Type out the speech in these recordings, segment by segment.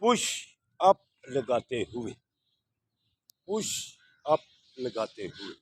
Push up लगाते हुए, push up लगाते हुए।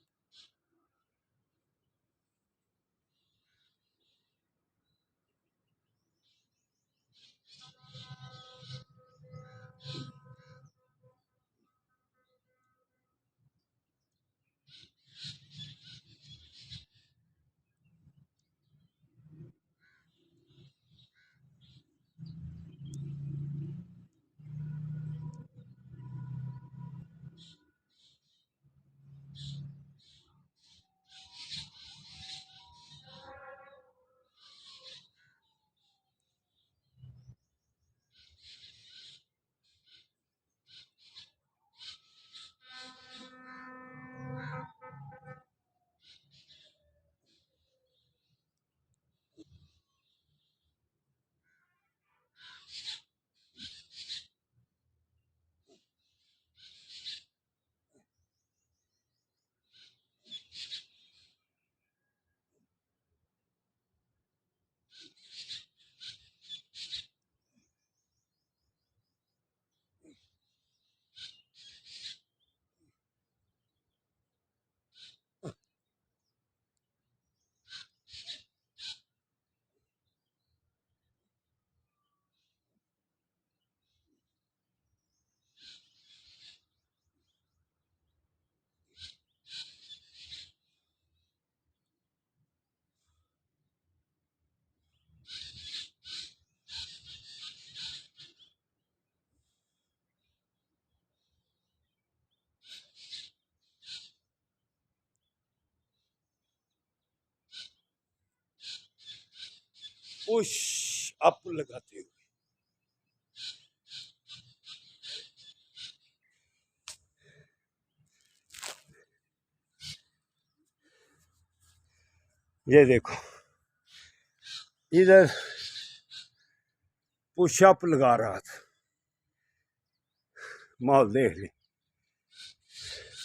पुश अप लगाते हुए। ये देखो इधर पुशअप लगा रहा था, माहौल देख ले,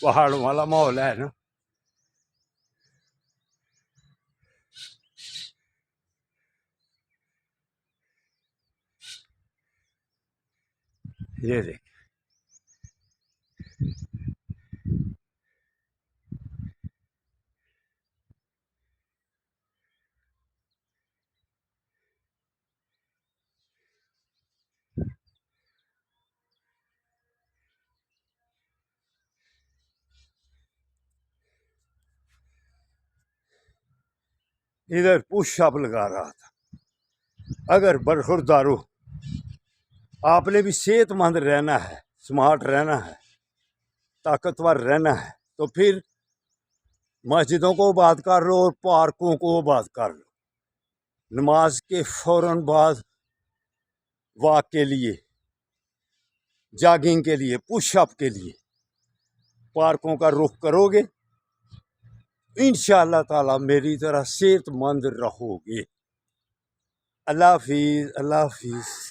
पहाड़ों वाला माहौल है ना। ये देख, इधर पुशअप लगा रहा था। अगर बरखुरदारो आपने भी सेहतमंद रहना है, स्मार्ट रहना है, ताकतवर रहना है, तो फिर मस्जिदों को बात कर लो और पार्कों को बात कर लो। नमाज के फौरन बाद वॉक के लिए, जॉगिंग के लिए, पुशअप के लिए पार्कों का रुख करोगे, इंशाअल्लाह ताला मेरी तरह सेहतमंद रहोगे। अल्लाह हाफिज़, अल्लाह हाफिज़।